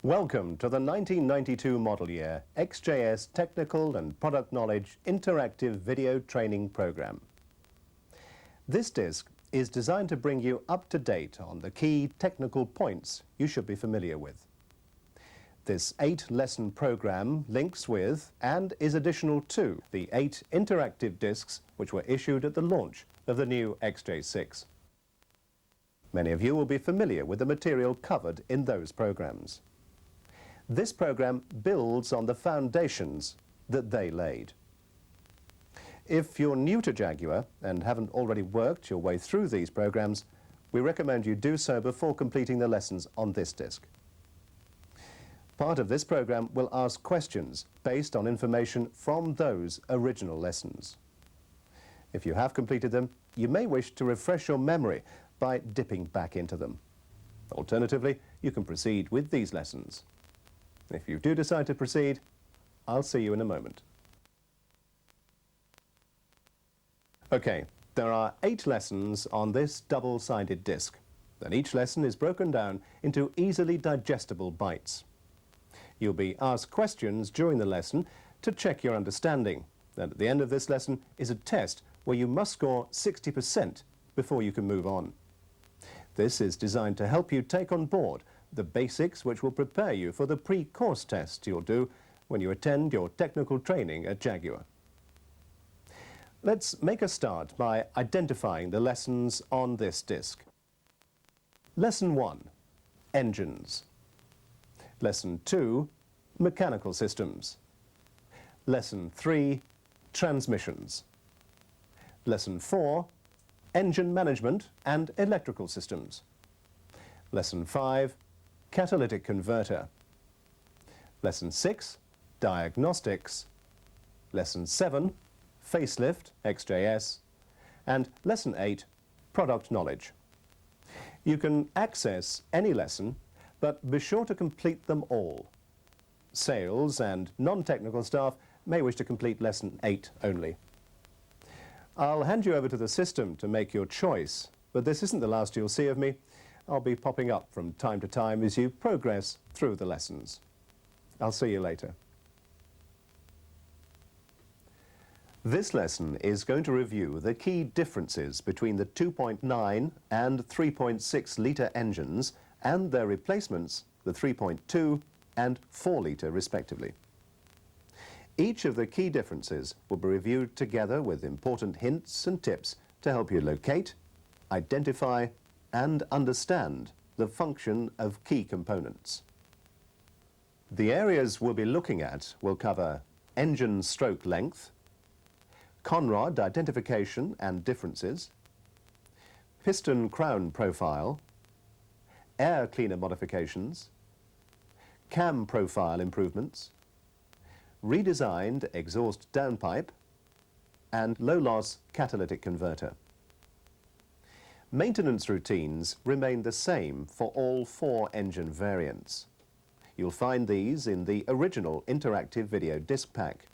Welcome to the 1992 model year XJS Technical and Product Knowledge Interactive Video Training Program. This disc is designed to bring you up to date on the key technical points you should be familiar with. This 8-lesson program links with and is additional to the 8 interactive discs which were issued at the launch of the new XJ6. Many of you will be familiar with the material covered in those programs. This program builds on the foundations that they laid. If you're new to Jaguar and haven't already worked your way through these programs, we recommend you do so before completing the lessons on this disc. Part of this program will ask questions based on information from those original lessons. If you have completed them, you may wish to refresh your memory by dipping back into them. Alternatively, you can proceed with these lessons. If you do decide to proceed, I'll see you in a moment. Okay, there are 8 lessons on this double-sided disc, and each lesson is broken down into easily digestible bites. You'll be asked questions during the lesson to check your understanding, and at the end of this lesson is a test where you must score 60% before you can move on. This is designed to help you take on board the basics which will prepare you for the pre-course test you'll do when you attend your technical training at Jaguar. Let's make a start by identifying the lessons on this disc. Lesson 1, Engines. Lesson 2, Mechanical Systems. Lesson 3, Transmissions. Lesson 4, Engine Management and Electrical Systems. Lesson 5, Catalytic Converter. Lesson 6, Diagnostics. Lesson 7, Facelift, XJS. And Lesson 8, Product Knowledge. You can access any lesson, but be sure to complete them all. Sales and non-technical staff may wish to complete Lesson 8 only. I'll hand you over to the system to make your choice, but this isn't the last you'll see of me. I'll be popping up from time to time as you progress through the lessons. I'll see you later. This lesson is going to review the key differences between the 2.9 and 3.6 litre engines and their replacements, the 3.2 and 4 litre respectively. Each of the key differences will be reviewed together with important hints and tips to help you locate, identify and understand the function of key components. The areas we'll be looking at will cover engine stroke length, conrod identification and differences, piston crown profile, air cleaner modifications, cam profile improvements, redesigned exhaust downpipe, and low-loss catalytic converter. Maintenance routines remain the same for all 4 engine variants. You'll find these in the original interactive video disc pack.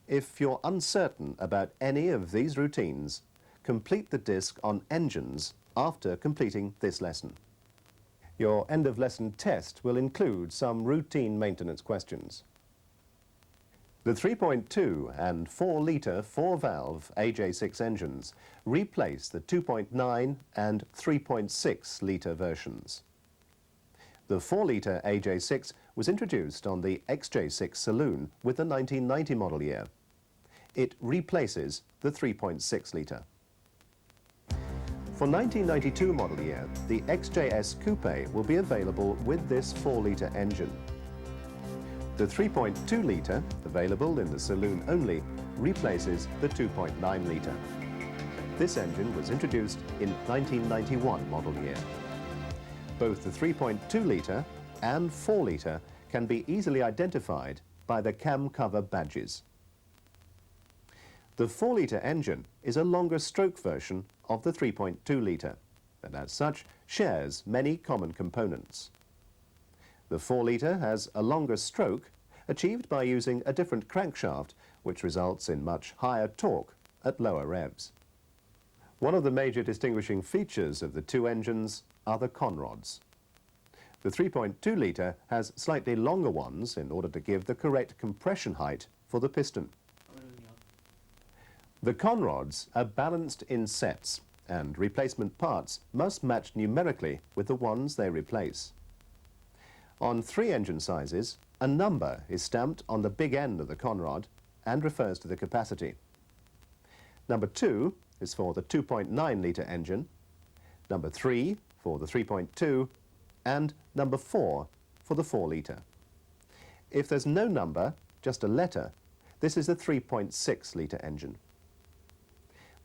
If you're uncertain about any of these routines, complete the disc on engines after completing this lesson. Your end-of-lesson test will include some routine maintenance questions. The 3.2 and 4 litre 4-valve AJ6 engines replace the 2.9 and 3.6 litre versions. The 4 litre AJ6 was introduced on the XJ6 saloon with the 1990 model year. It replaces the 3.6 litre. For 1992 model year, the XJS Coupe will be available with this 4 litre engine. The 3.2 litre, available in the saloon only, replaces the 2.9 litre. This engine was introduced in 1991 model year. Both the 3.2 litre and 4 litre can be easily identified by the cam cover badges. The 4 litre engine is a longer stroke version of the 3.2 litre, and as such shares many common components. The 4 litre has a longer stroke achieved by using a different crankshaft, which results in much higher torque at lower revs. One of the major distinguishing features of the 2 engines are the conrods. The 3.2 litre has slightly longer ones in order to give the correct compression height for the piston. The conrods are balanced in sets, and replacement parts must match numerically with the ones they replace. On 3 engine sizes, a number is stamped on the big end of the conrod and refers to the capacity. Number 2 is for the 2.9 litre engine, number 3 for the 3.2, and number 4 for the 4 litre. If there's no number, just a letter, this is the 3.6 litre engine.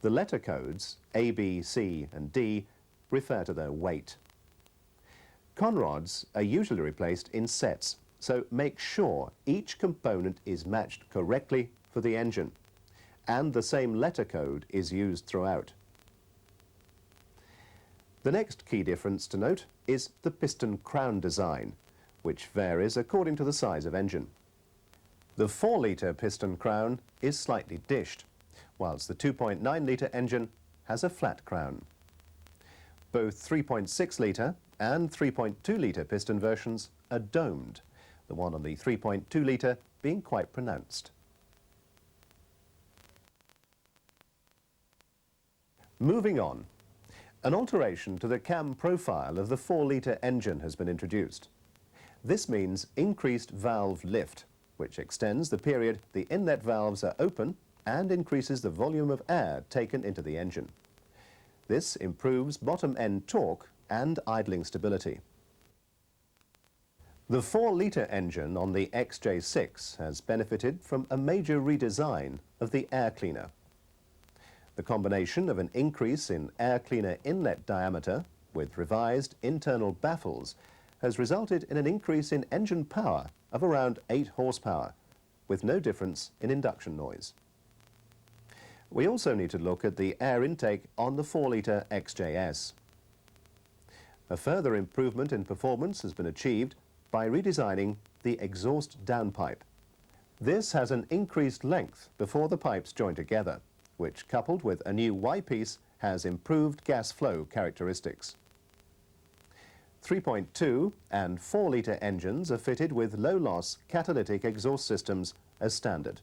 The letter codes, A, B, C and D, refer to their weight. Conrods are usually replaced in sets, so make sure each component is matched correctly for the engine, and the same letter code is used throughout. The next key difference to note is the piston crown design, which varies according to the size of engine. The 4 litre piston crown is slightly dished, whilst the 2.9 litre engine has a flat crown. Both 3.6 litre and 3.2 litre piston versions are domed, the one on the 3.2 litre being quite pronounced. Moving on, an alteration to the cam profile of the 4 litre engine has been introduced. This means increased valve lift, which extends the period the inlet valves are open and increases the volume of air taken into the engine. This improves bottom-end torque and idling stability. The 4 litre engine on the XJ6 has benefited from a major redesign of the air cleaner. The combination of an increase in air cleaner inlet diameter with revised internal baffles has resulted in an increase in engine power of around 8 horsepower, with no difference in induction noise. We also need to look at the air intake on the 4 litre XJS. A further improvement in performance has been achieved by redesigning the exhaust downpipe. This has an increased length before the pipes join together, which, coupled with a new Y-piece, has improved gas flow characteristics. 3.2 and 4 litre engines are fitted with low-loss catalytic exhaust systems as standard.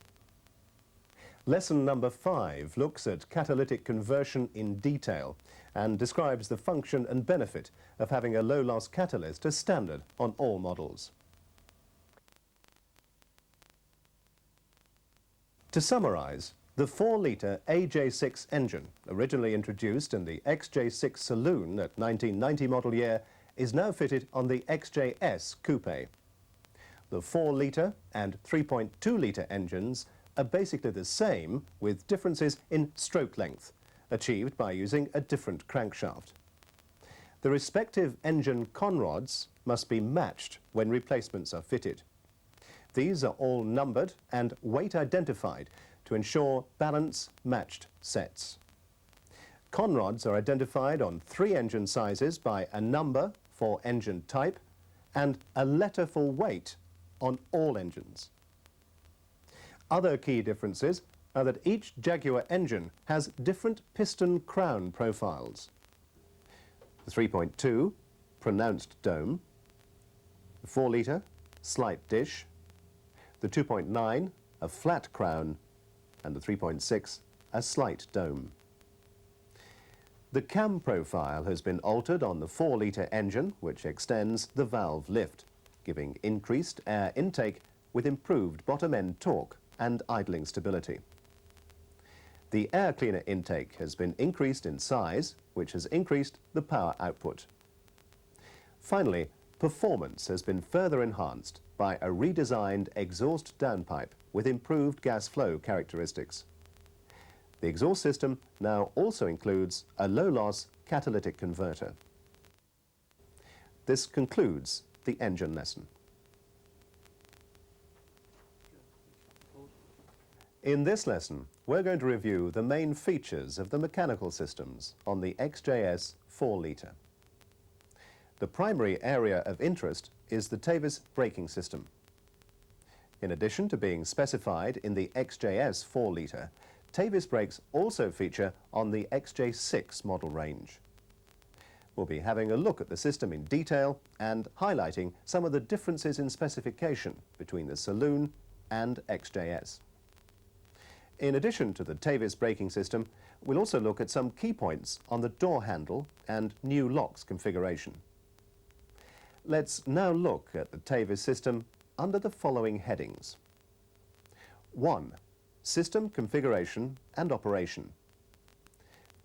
Lesson number 5 looks at catalytic conversion in detail and describes the function and benefit of having a low-loss catalyst as standard on all models. To summarize, the 4 litre AJ6 engine, originally introduced in the XJ6 Saloon at 1990 model year, is now fitted on the XJS Coupe. The 4 litre and 3.2 litre engines are basically the same, with differences in stroke length, achieved by using a different crankshaft. The respective engine conrods must be matched when replacements are fitted. These are all numbered and weight identified to ensure balance matched sets. Conrods are identified on 3 engine sizes by a number for engine type and a letter for weight on all engines. Other key differences are that each Jaguar engine has different piston crown profiles. The 3.2, pronounced dome. The 4 litre, slight dish. The 2.9, a flat crown. And the 3.6, a slight dome. The cam profile has been altered on the 4 litre engine, which extends the valve lift, giving increased air intake with improved bottom-end torque and idling stability. The air cleaner intake has been increased in size, which has increased the power output. Finally, performance has been further enhanced by a redesigned exhaust downpipe with improved gas flow characteristics. The exhaust system now also includes a low-loss catalytic converter. This concludes the engine lesson. In this lesson, we're going to review the main features of the mechanical systems on the XJS 4 litre. The primary area of interest is the Tavis braking system. In addition to being specified in the XJS 4 litre, Tavis brakes also feature on the XJ6 model range. we'll be having a look at the system in detail and highlighting some of the differences in specification between the saloon and XJS. In addition to the Tavis braking system, we'll also look at some key points on the door handle and new locks configuration. Let's now look at the Tavis system under the following headings. 1. System configuration and operation.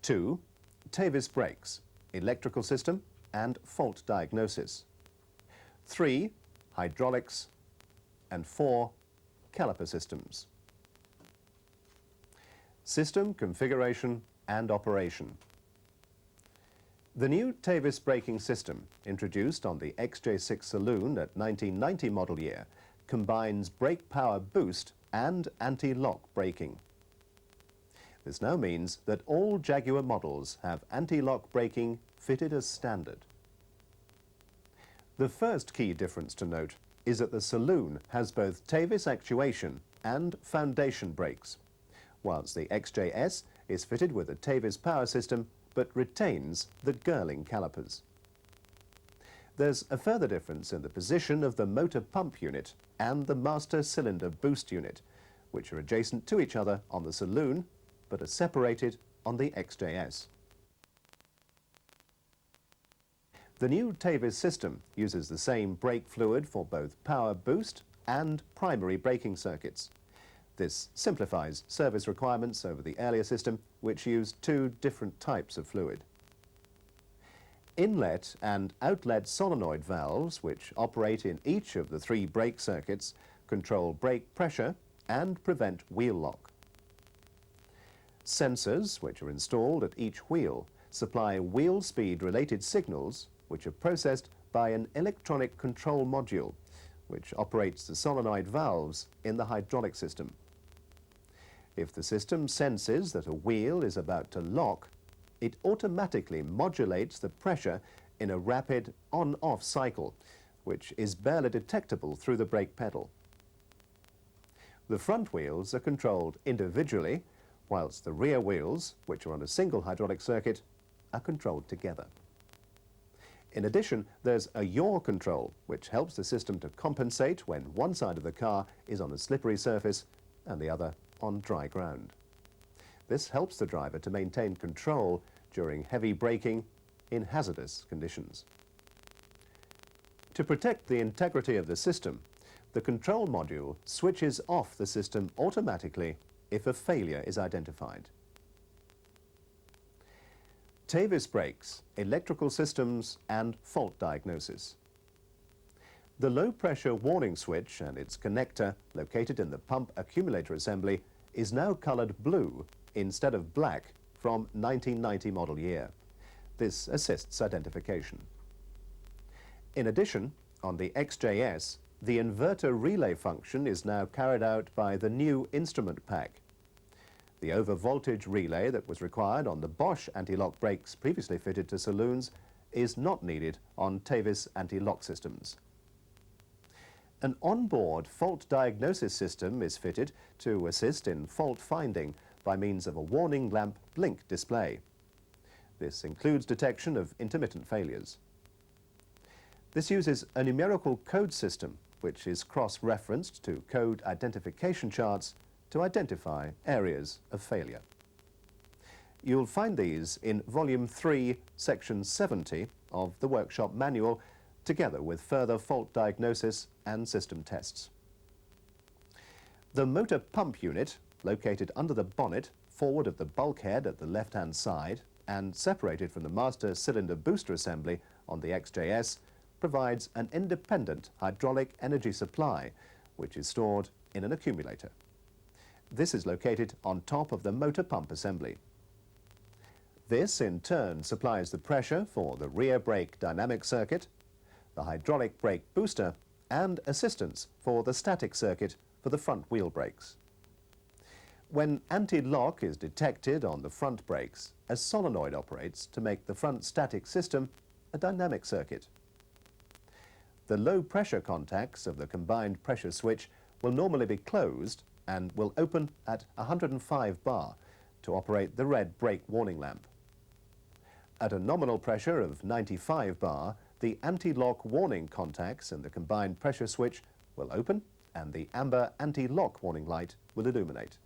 2. Tavis brakes, electrical system and fault diagnosis. 3. Hydraulics. And 4. Caliper systems. System configuration and operation. The new Tavis braking system, introduced on the XJ6 Saloon at 1990 model year, combines brake power boost and anti-lock braking. This now means that all Jaguar models have anti-lock braking fitted as standard. The first key difference to note is that the Saloon has both Tavis actuation and foundation brakes, whilst the XJS is fitted with a Tavis power system but retains the Girling calipers. There's a further difference in the position of the motor pump unit and the master cylinder boost unit, which are adjacent to each other on the Saloon but are separated on the XJS. The new Tavis system uses the same brake fluid for both power boost and primary braking circuits. This simplifies service requirements over the earlier system, which used two different types of fluid. Inlet and outlet solenoid valves, which operate in each of the three brake circuits, control brake pressure and prevent wheel lock. Sensors, which are installed at each wheel, supply wheel speed related signals which are processed by an electronic control module, which operates the solenoid valves in the hydraulic system. If the system senses that a wheel is about to lock, it automatically modulates the pressure in a rapid on-off cycle, which is barely detectable through the brake pedal. The front wheels are controlled individually, whilst the rear wheels, which are on a single hydraulic circuit, are controlled together. In addition, there's a yaw control, which helps the system to compensate when one side of the car is on a slippery surface and the other on dry ground. This helps the driver to maintain control during heavy braking in hazardous conditions. To protect the integrity of the system, the control module switches off the system automatically if a failure is identified. Tavis brakes, electrical systems and fault diagnosis. The low-pressure warning switch and its connector, located in the pump accumulator assembly, is now coloured blue instead of black from 1990 model year. This assists identification. In addition, on the XJS, the inverter relay function is now carried out by the new instrument pack. The over-voltage relay that was required on the Bosch anti-lock brakes previously fitted to saloons is not needed on Tavis anti-lock systems. An onboard fault diagnosis system is fitted to assist in fault finding by means of a warning lamp blink display. This includes detection of intermittent failures. This uses a numerical code system which is cross-referenced to code identification charts to identify areas of failure. You'll find these in Volume 3, Section 70 of the workshop manual, together with further fault diagnosis and system tests. The motor pump unit, located under the bonnet, forward of the bulkhead at the left-hand side, and separated from the master cylinder booster assembly on the XJS, provides an independent hydraulic energy supply, which is stored in an accumulator. This is located on top of the motor pump assembly. This, in turn, supplies the pressure for the rear brake dynamic circuit, the hydraulic brake booster, and assistance for the static circuit for the front wheel brakes. When anti-lock is detected on the front brakes, a solenoid operates to make the front static system a dynamic circuit. The low pressure contacts of the combined pressure switch will normally be closed and will open at 105 bar to operate the red brake warning lamp. At a nominal pressure of 95 bar, the anti-lock warning contacts in the combined pressure switch will open and the amber anti-lock warning light will illuminate.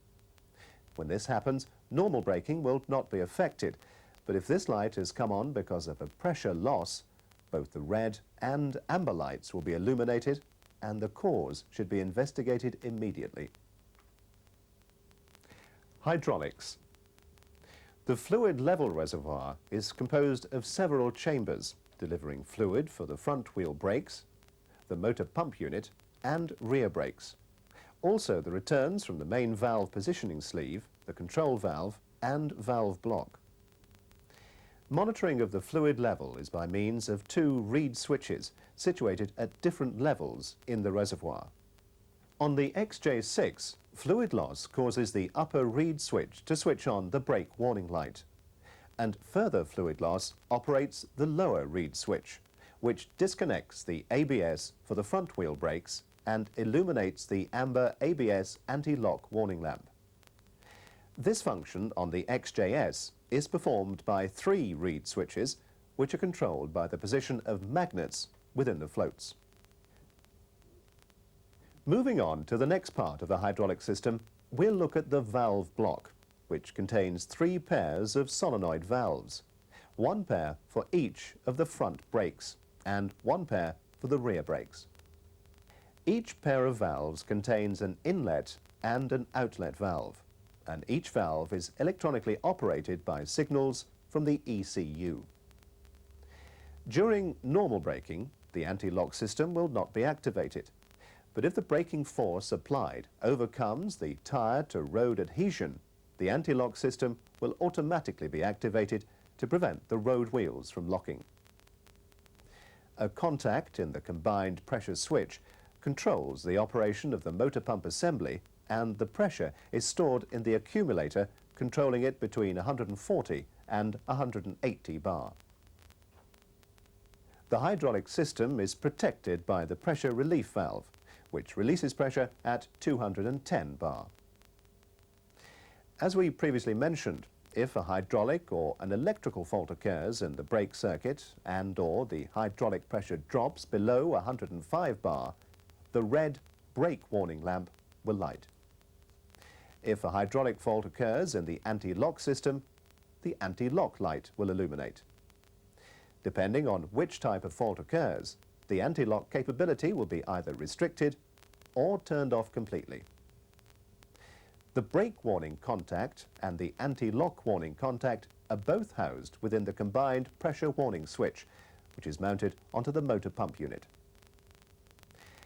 When this happens, normal braking will not be affected, but if this light has come on because of a pressure loss, both the red and amber lights will be illuminated and the cause should be investigated immediately. Hydraulics. The fluid level reservoir is composed of several chambers delivering fluid for the front wheel brakes, the motor pump unit and rear brakes. Also the returns from the main valve positioning sleeve, the control valve and valve block. Monitoring of the fluid level is by means of two reed switches situated at different levels in the reservoir. On the XJ6, fluid loss causes the upper reed switch to switch on the brake warning light, and further fluid loss operates the lower reed switch, which disconnects the ABS for the front wheel brakes and illuminates the amber ABS anti-lock warning lamp. This function on the XJS is performed by three reed switches, which are controlled by the position of magnets within the floats. Moving on to the next part of the hydraulic system, we'll look at the valve block, which contains three pairs of solenoid valves, one pair for each of the front brakes and one pair for the rear brakes. Each pair of valves contains an inlet and an outlet valve, and each valve is electronically operated by signals from the ECU. During normal braking, the anti-lock system will not be activated, but if the braking force applied overcomes the tire-to-road adhesion, the anti-lock system will automatically be activated to prevent the road wheels from locking. A contact in the combined pressure switch controls the operation of the motor pump assembly, and the pressure is stored in the accumulator, controlling it between 140 and 180 bar. The hydraulic system is protected by the pressure relief valve, which releases pressure at 210 bar. As we previously mentioned, if a hydraulic or an electrical fault occurs in the brake circuit and/or the hydraulic pressure drops below 105 bar, the red brake warning lamp will light. If a hydraulic fault occurs in the anti-lock system, the anti-lock light will illuminate. Depending on which type of fault occurs, the anti-lock capability will be either restricted or turned off completely. The brake warning contact and the anti-lock warning contact are both housed within the combined pressure warning switch, which is mounted onto the motor pump unit.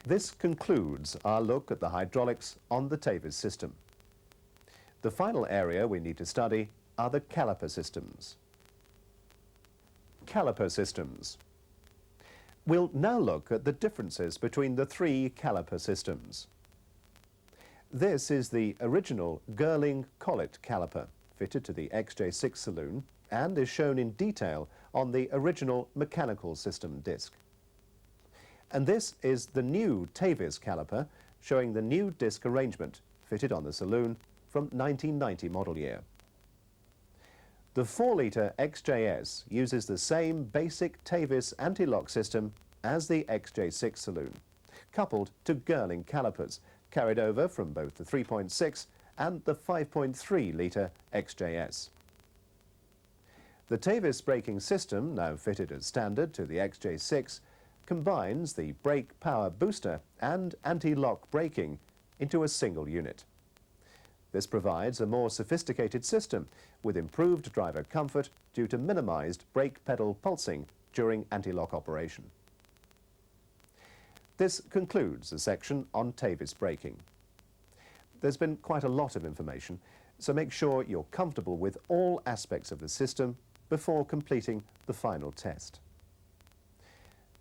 This concludes our look at the hydraulics on the Tavis system. The final area we need to study are the caliper systems. Caliper systems. We'll now look at the differences between the three caliper systems. This is the original Girling collet caliper fitted to the XJ6 saloon and is shown in detail on the original mechanical system disc. And this is the new Tavis caliper showing the new disc arrangement fitted on the saloon from 1990 model year. The 4-litre XJS uses the same basic Tavis anti-lock system as the XJ6 saloon, coupled to Girling calipers carried over from both the 3.6 and the 5.3-litre XJS. The Tavis braking system, now fitted as standard to the XJ6, combines the brake power booster and anti-lock braking into a single unit. This provides a more sophisticated system with improved driver comfort due to minimized brake pedal pulsing during anti-lock operation. This concludes the section on Tavis braking. There's been quite a lot of information, so make sure you're comfortable with all aspects of the system before completing the final test.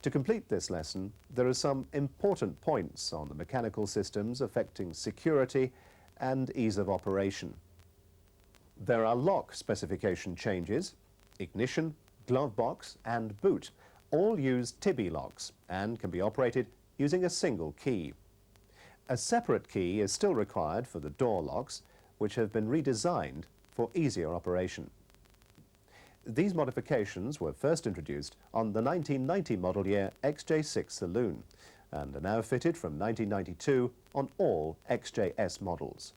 To complete this lesson, there are some important points on the mechanical systems affecting security and ease of operation. There are lock specification changes. Ignition, glove box and boot all use Tibby locks and can be operated using a single key. A separate key is still required for the door locks, which have been redesigned for easier operation. These modifications were first introduced on the 1990 model year XJ6 saloon and are now fitted from 1992 on all XJS models.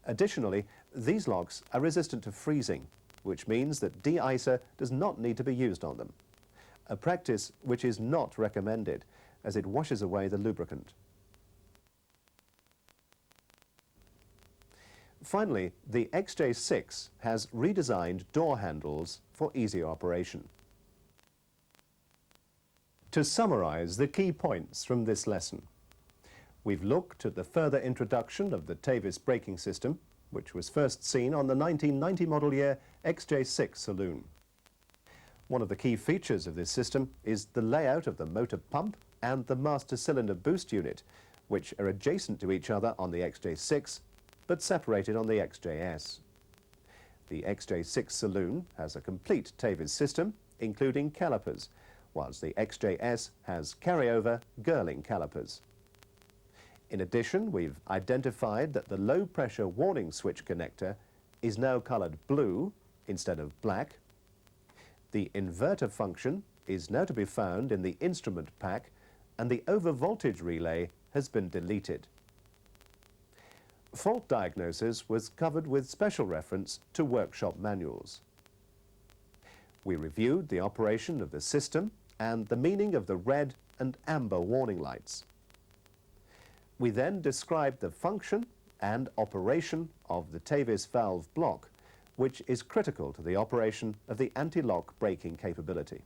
Additionally, these locks are resistant to freezing, which means that de-icer does not need to be used on them, a practice which is not recommended as it washes away the lubricant. Finally, the XJ6 has redesigned door handles for easier operation. To summarize the key points from this lesson, we've looked at the further introduction of the Tavis braking system, which was first seen on the 1990 model year XJ6 saloon. One of the key features of this system is the layout of the motor pump and the master cylinder boost unit, which are adjacent to each other on the XJ6 but separated on the XJS. The XJ6 saloon has a complete Tavis system, including calipers, whilst the XJS has carryover Girling calipers. In addition, we've identified that the low-pressure warning switch connector is now coloured blue instead of black. The inverter function is now to be found in the instrument pack, and the overvoltage relay has been deleted. Fault diagnosis was covered with special reference to workshop manuals. We reviewed the operation of the system and the meaning of the red and amber warning lights. We then described the function and operation of the Tavis valve block, which is critical to the operation of the anti-lock braking capability.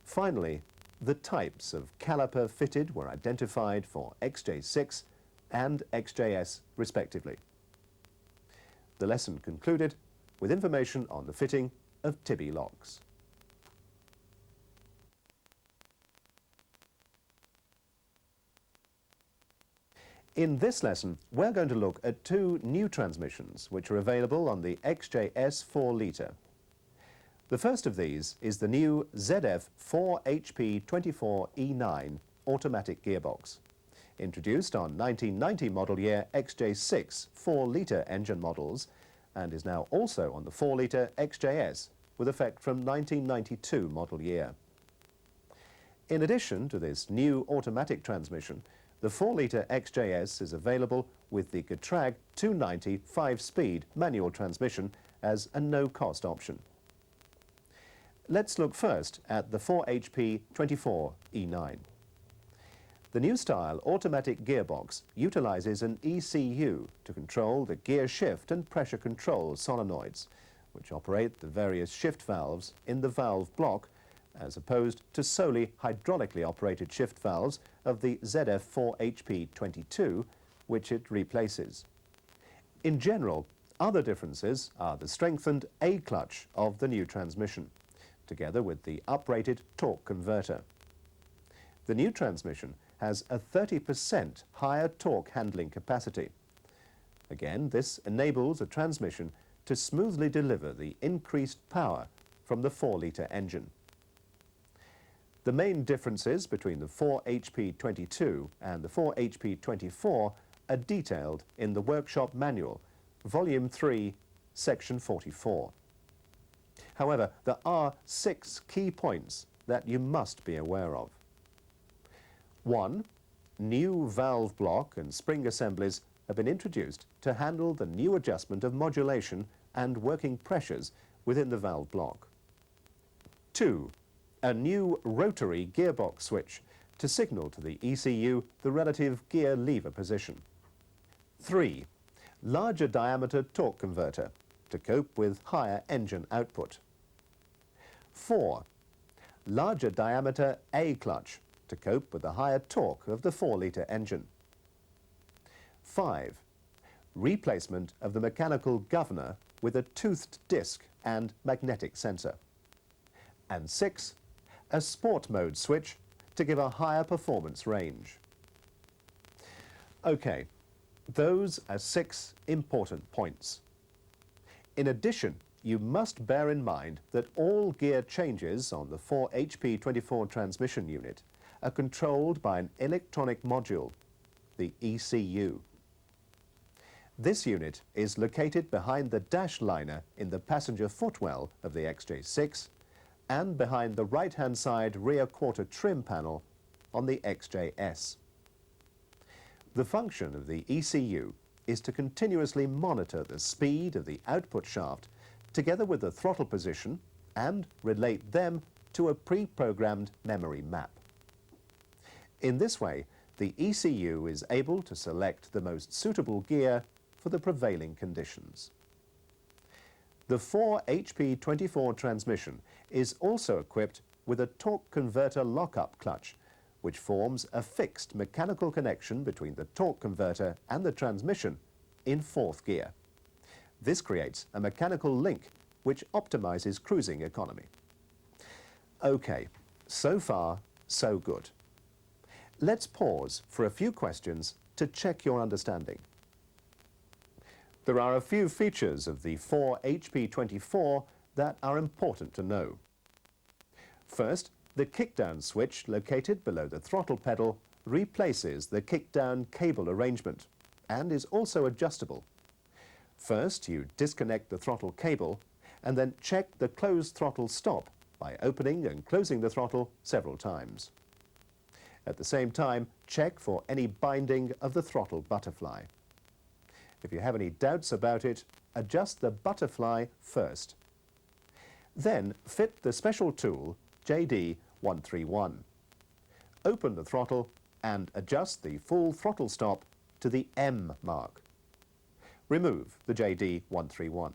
Finally, the types of caliper fitted were identified for XJ6 and XJS respectively. The lesson concluded with information on the fitting of Tibby locks. In this lesson, we're going to look at two new transmissions which are available on the XJS 4-litre. The first of these is the new ZF 4HP24E9 automatic gearbox, introduced on 1990 model year XJ6 4-litre engine models, and is now also on the 4-litre XJS with effect from 1992 model year. In addition to this new automatic transmission, the 4-litre XJS is available with the Getrag 290 5-speed manual transmission as a no-cost option. Let's look first at the 4HP24E9. The new style automatic gearbox utilizes an ECU to control the gear shift and pressure control solenoids, which operate the various shift valves in the valve block, as opposed to solely hydraulically operated shift valves of the ZF 4HP22, which it replaces. In general, other differences are the strengthened A-clutch of the new transmission, together with the uprated torque converter. The new transmission has a 30% higher torque handling capacity. Again, this enables a transmission to smoothly deliver the increased power from the 4-litre engine. The main differences between the 4HP22 and the 4HP24 are detailed in the Workshop Manual, Volume 3, Section 44. However, there are 6 key points that you must be aware of. 1. New valve block and spring assemblies have been introduced to handle the new adjustment of modulation and working pressures within the valve block. 2. A new rotary gearbox switch to signal to the ECU the relative gear lever position. 3. Larger diameter torque converter to cope with higher engine output. 4. Larger diameter A-clutch to cope with the higher torque of the 4-litre engine. 5. Replacement of the mechanical governor with a toothed disc and magnetic sensor. And 6. A sport mode switch to give a higher performance range. Okay, those are 6 important points. In addition, you must bear in mind that all gear changes on the 4HP24 transmission unit are controlled by an electronic module, the ECU. This unit is located behind the dash liner in the passenger footwell of the XJ6 and behind the right-hand side rear quarter trim panel on the XJS. The function of the ECU is to continuously monitor the speed of the output shaft together with the throttle position and relate them to a pre-programmed memory map. In this way, the ECU is able to select the most suitable gear for the prevailing conditions. The 4HP24 transmission is also equipped with a torque converter lockup clutch, which forms a fixed mechanical connection between the torque converter and the transmission in fourth gear. This creates a mechanical link which optimizes cruising economy. Okay, so far, so good. Let's pause for a few questions to check your understanding. There are a few features of the 4HP24 that are important to know. First, the kickdown switch located below the throttle pedal replaces the kickdown cable arrangement and is also adjustable. First, you disconnect the throttle cable and then check the closed throttle stop by opening and closing the throttle several times. At the same time, check for any binding of the throttle butterfly. If you have any doubts about it, adjust the butterfly first. Then fit the special tool JD131. Open the throttle and adjust the full throttle stop to the M mark. Remove the JD131.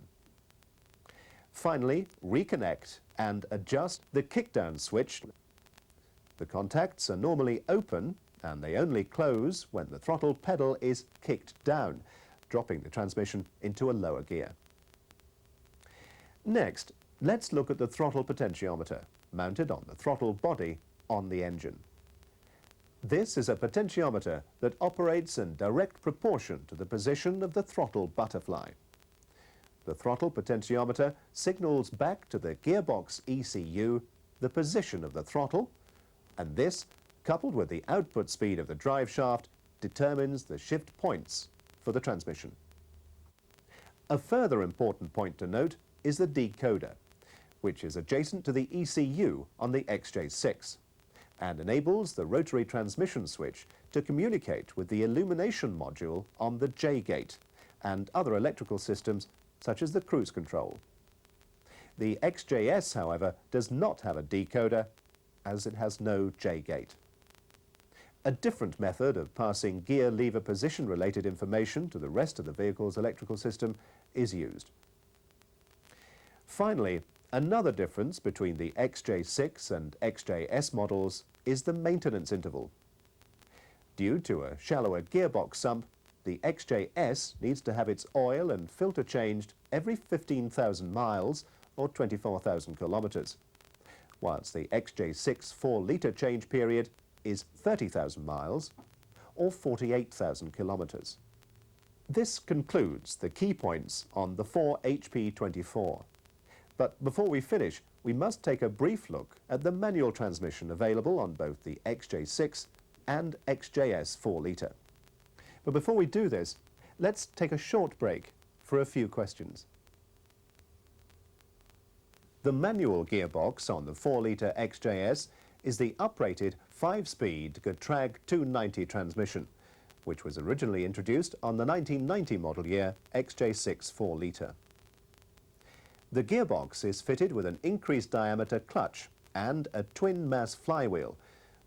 Finally, reconnect and adjust the kickdown switch. The contacts are normally open and they only close when the throttle pedal is kicked down, dropping the transmission into a lower gear. Next, let's look at the throttle potentiometer mounted on the throttle body on the engine. This is a potentiometer that operates in direct proportion to the position of the throttle butterfly. The throttle potentiometer signals back to the gearbox ECU the position of the throttle, and this, coupled with the output speed of the drive shaft, determines the shift points for the transmission. A further important point to note is the decoder, which is adjacent to the ECU on the XJ6 and enables the rotary transmission switch to communicate with the illumination module on the J-gate and other electrical systems such as the cruise control. The XJS, however, does not have a decoder as it has no J-gate. A different method of passing gear lever position related information to the rest of the vehicle's electrical system is used. Finally, another difference between the XJ6 and XJS models is the maintenance interval. Due to a shallower gearbox sump, the XJS needs to have its oil and filter changed every 15,000 miles or 24,000 kilometers, whilst the XJ6 4-litre change period is 30,000 miles or 48,000 kilometers. This concludes the key points on the 4HP24. But before we finish, we must take a brief look at the manual transmission available on both the XJ6 and XJS 4-litre. But before we do this, let's take a short break for a few questions. The manual gearbox on the 4-litre XJS is the uprated 5-speed Getrag 290 transmission, which was originally introduced on the 1990 model year XJ6 4-litre. The gearbox is fitted with an increased diameter clutch and a twin-mass flywheel,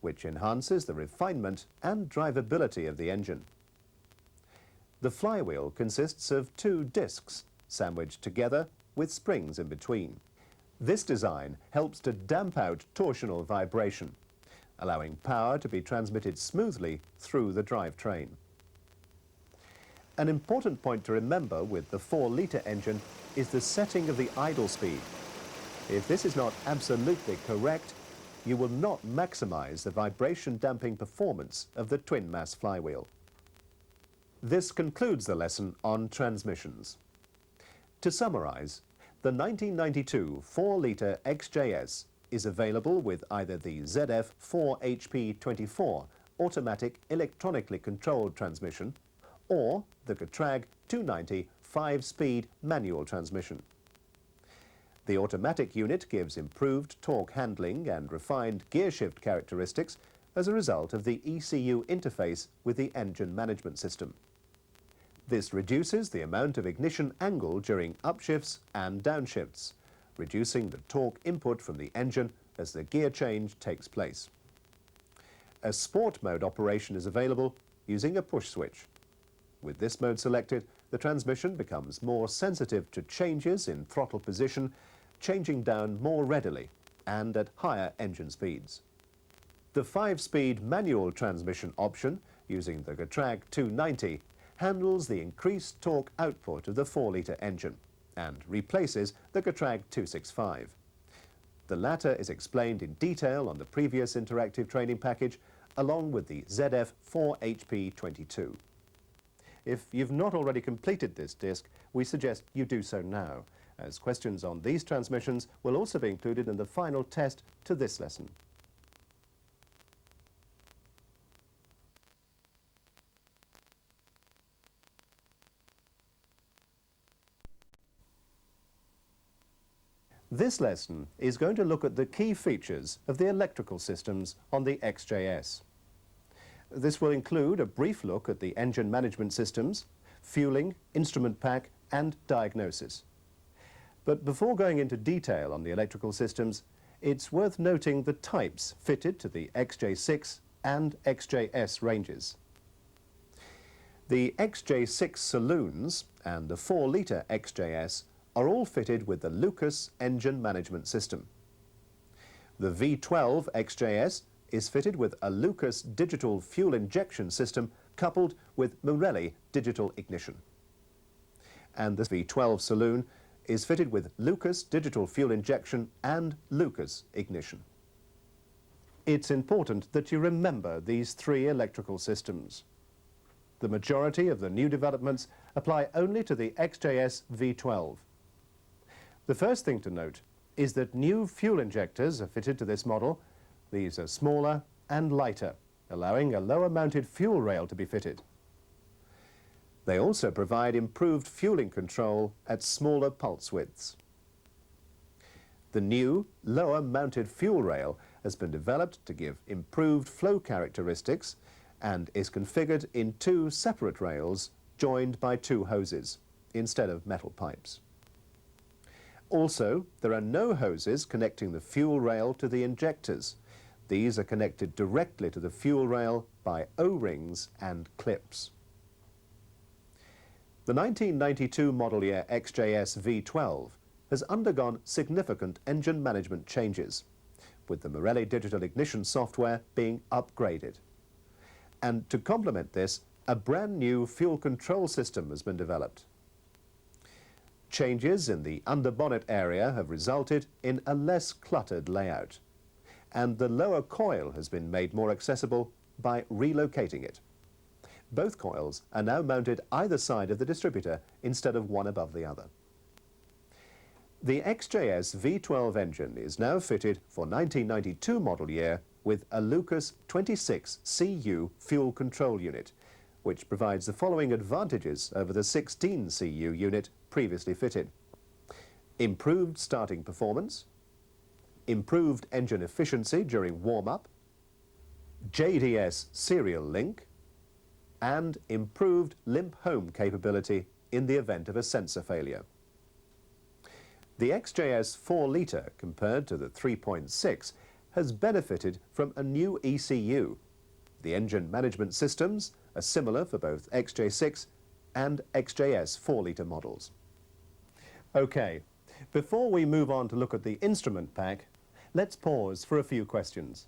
which enhances the refinement and drivability of the engine. The flywheel consists of 2 discs sandwiched together with springs in between. This design helps to damp out torsional vibration, allowing power to be transmitted smoothly through the drivetrain. An important point to remember with the 4-litre engine is the setting of the idle speed. If this is not absolutely correct, you will not maximize the vibration damping performance of the twin-mass flywheel. This concludes the lesson on transmissions. To summarize, the 1992 4-litre XJS is available with either the ZF 4HP24 automatic electronically controlled transmission or the Getrag 290 5-speed manual transmission. The automatic unit gives improved torque handling and refined gearshift characteristics as a result of the ECU interface with the engine management system. This reduces the amount of ignition angle during upshifts and downshifts, reducing the torque input from the engine as the gear change takes place. A sport mode operation is available using a push switch. With this mode selected, the transmission becomes more sensitive to changes in throttle position, changing down more readily and at higher engine speeds. The 5-speed manual transmission option using the Getrag 290 handles the increased torque output of the 4-litre engine and replaces the Getrag 265. The latter is explained in detail on the previous interactive training package along with the ZF 4HP22. If you've not already completed this disc, we suggest you do so now, as questions on these transmissions will also be included in the final test to this lesson. This lesson is going to look at the key features of the electrical systems on the XJS. This will include a brief look at the engine management systems, fueling, instrument pack and diagnosis. But before going into detail on the electrical systems, it's worth noting the types fitted to the XJ6 and XJS ranges. The XJ6 saloons and the 4-litre XJS are all fitted with the Lucas engine management system. The V12 XJS is fitted with a Lucas digital fuel injection system coupled with Morelli digital ignition. And the V12 saloon is fitted with Lucas digital fuel injection and Lucas ignition. It's important that you remember these three electrical systems. The majority of the new developments apply only to the XJS V12. The first thing to note is that new fuel injectors are fitted to this model. These are smaller and lighter, allowing a lower mounted fuel rail to be fitted. They also provide improved fueling control at smaller pulse widths. The new lower mounted fuel rail has been developed to give improved flow characteristics and is configured in two separate rails joined by two hoses instead of metal pipes. Also, there are no hoses connecting the fuel rail to the injectors. These are connected directly to the fuel rail by O-rings and clips. The 1992 model year XJS V12 has undergone significant engine management changes, with the Morelli digital ignition software being upgraded. And to complement this, a brand new fuel control system has been developed. Changes in the underbonnet area have resulted in a less cluttered layout, and the lower coil has been made more accessible by relocating it. Both coils are now mounted either side of the distributor instead of one above the other. The XJS V12 engine is now fitted for 1992 model year with a Lucas 26CU fuel control unit, which provides the following advantages over the 16CU unit previously fitted: improved starting performance, improved engine efficiency during warm-up, JDS serial link, and improved limp home capability in the event of a sensor failure. The XJS 4-litre compared to the 3.6 has benefited from a new ECU. The engine management systems are similar for both XJ6 and XJS 4-litre models. Okay, before we move on to look at the instrument pack, let's pause for a few questions.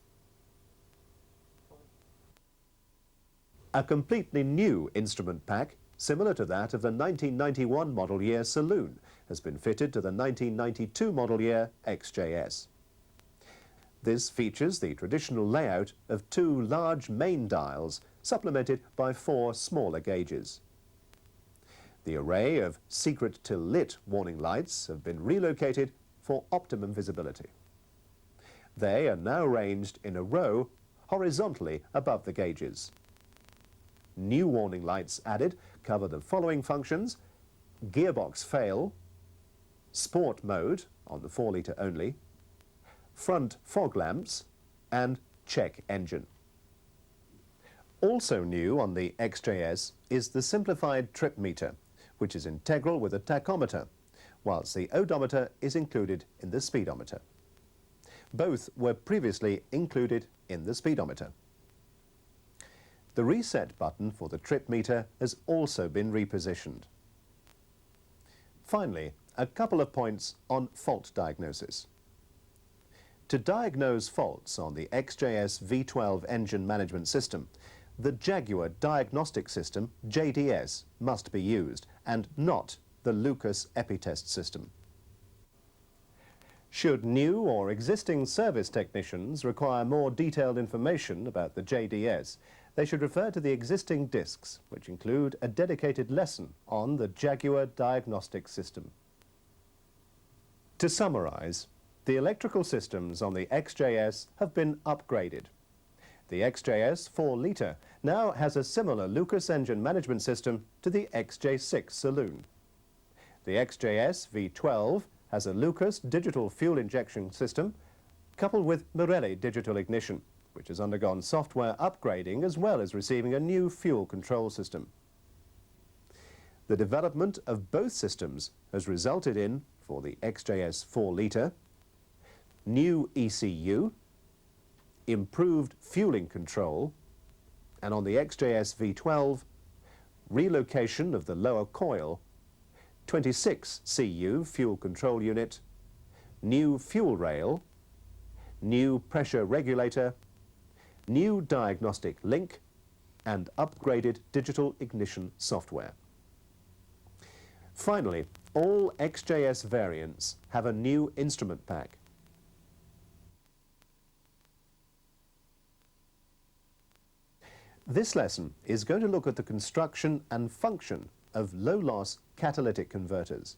A completely new instrument pack, similar to that of the 1991 model year saloon, has been fitted to the 1992 model year XJS. This features the traditional layout of two large main dials supplemented by four smaller gauges. The array of secret till lit warning lights have been relocated for optimum visibility. They are now ranged in a row horizontally above the gauges. New warning lights added cover the following functions: gearbox fail, sport mode on the 4-litre only, front fog lamps, and check engine. Also new on the XJS is the simplified trip meter, which is integral with a tachometer, whilst the odometer is included in the speedometer. Both were previously included in the speedometer. The reset button for the trip meter has also been repositioned. Finally, a couple of points on fault diagnosis. To diagnose faults on the XJS V12 engine management system, the Jaguar Diagnostic System, JDS, must be used, and not the Lucas Epitest system. Should new or existing service technicians require more detailed information about the JDS, they should refer to the existing discs, which include a dedicated lesson on the Jaguar Diagnostic System. To summarize, the electrical systems on the XJS have been upgraded. The XJS 4-litre now has a similar Lucas engine management system to the XJ6 saloon. The XJS V12 has a Lucas digital fuel injection system coupled with Marelli digital ignition, which has undergone software upgrading as well as receiving a new fuel control system. The development of both systems has resulted in, for the XJS 4-litre, new ECU, improved fueling control, and on the XJS V12, relocation of the lower coil, 26 CU fuel control unit, new fuel rail, new pressure regulator, new diagnostic link, and upgraded digital ignition software. Finally, all XJS variants have a new instrument pack. This lesson is going to look at the construction and function of low-loss catalytic converters.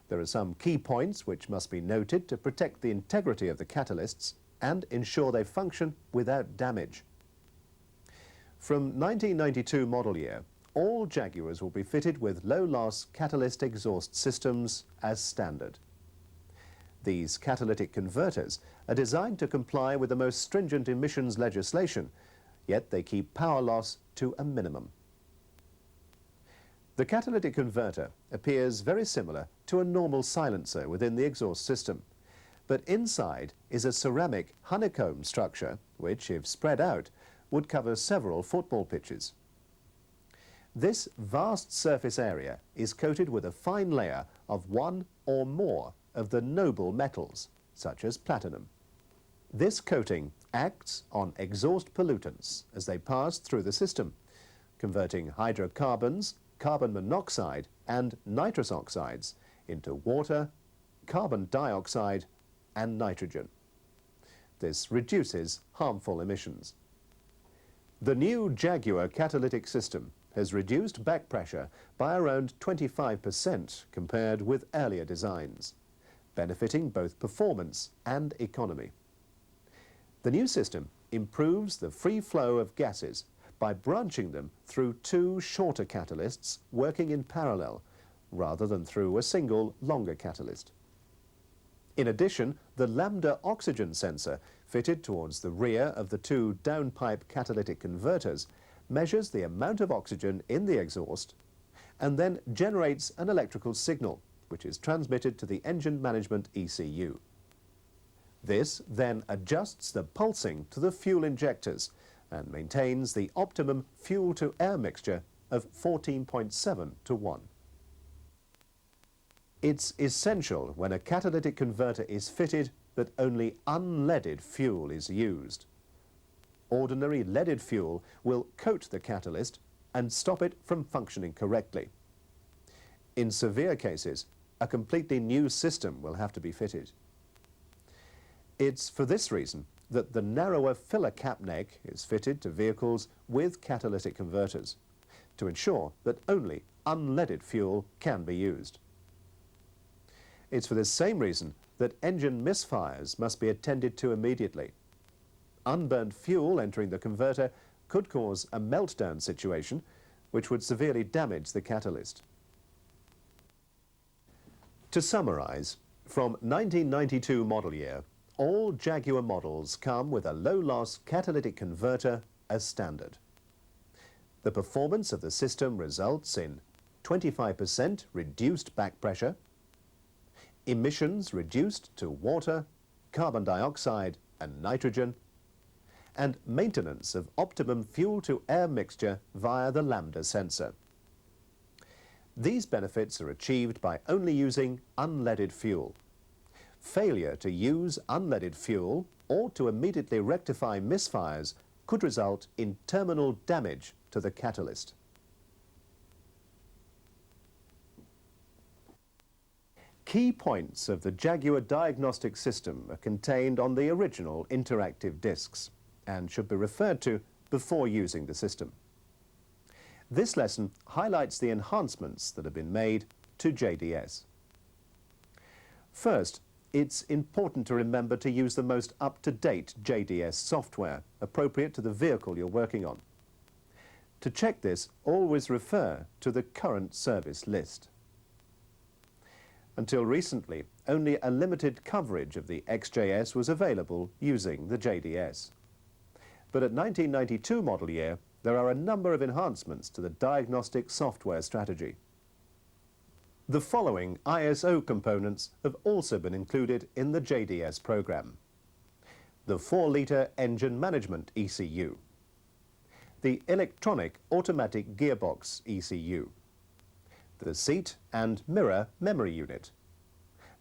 There are some key points which must be noted to protect the integrity of the catalysts and ensure they function without damage. From 1992 model year, all Jaguars will be fitted with low-loss catalyst exhaust systems as standard. These catalytic converters are designed to comply with the most stringent emissions legislation, yet they keep power loss to a minimum. The catalytic converter appears very similar to a normal silencer within the exhaust system, but inside is a ceramic honeycomb structure which, if spread out, would cover several football pitches. This vast surface area is coated with a fine layer of one or more of the noble metals, such as platinum. This coating acts on exhaust pollutants as they pass through the system, converting hydrocarbons, carbon monoxide and nitrous oxides into water, carbon dioxide and nitrogen. This reduces harmful emissions. The new Jaguar catalytic system has reduced back pressure by around 25% compared with earlier designs, benefiting both performance and economy. The new system improves the free flow of gases by branching them through two shorter catalysts working in parallel, rather than through a single longer catalyst. In addition, the lambda oxygen sensor fitted towards the rear of the two downpipe catalytic converters measures the amount of oxygen in the exhaust and then generates an electrical signal, which is transmitted to the engine management ECU. This then adjusts the pulsing to the fuel injectors and maintains the optimum fuel-to-air mixture of 14.7 to 1. It's essential when a catalytic converter is fitted that only unleaded fuel is used. Ordinary leaded fuel will coat the catalyst and stop it from functioning correctly. In severe cases, a completely new system will have to be fitted. It's for this reason that the narrower filler cap neck is fitted to vehicles with catalytic converters, to ensure that only unleaded fuel can be used. It's for this same reason that engine misfires must be attended to immediately. Unburnt fuel entering the converter could cause a meltdown situation which would severely damage the catalyst. To summarize, from 1992 model year, all Jaguar models come with a low-loss catalytic converter as standard. The performance of the system results in 25% reduced back pressure, emissions reduced to water, carbon dioxide and nitrogen, and maintenance of optimum fuel-to-air mixture via the lambda sensor. These benefits are achieved by only using unleaded fuel. Failure to use unleaded fuel or to immediately rectify misfires could result in terminal damage to the catalyst. Key points of the Jaguar diagnostic system are contained on the original interactive discs and should be referred to before using the system. This lesson highlights the enhancements that have been made to JDS. First, it's important to remember to use the most up-to-date JDS software appropriate to the vehicle you're working on. To check this, always refer to the current service list. Until recently, only a limited coverage of the XJS was available using the JDS. But at 1992 model year, there are a number of enhancements to the diagnostic software strategy. The following ISO components have also been included in the JDS program. The 4-litre engine management ECU, the electronic automatic gearbox ECU, the seat and mirror memory unit,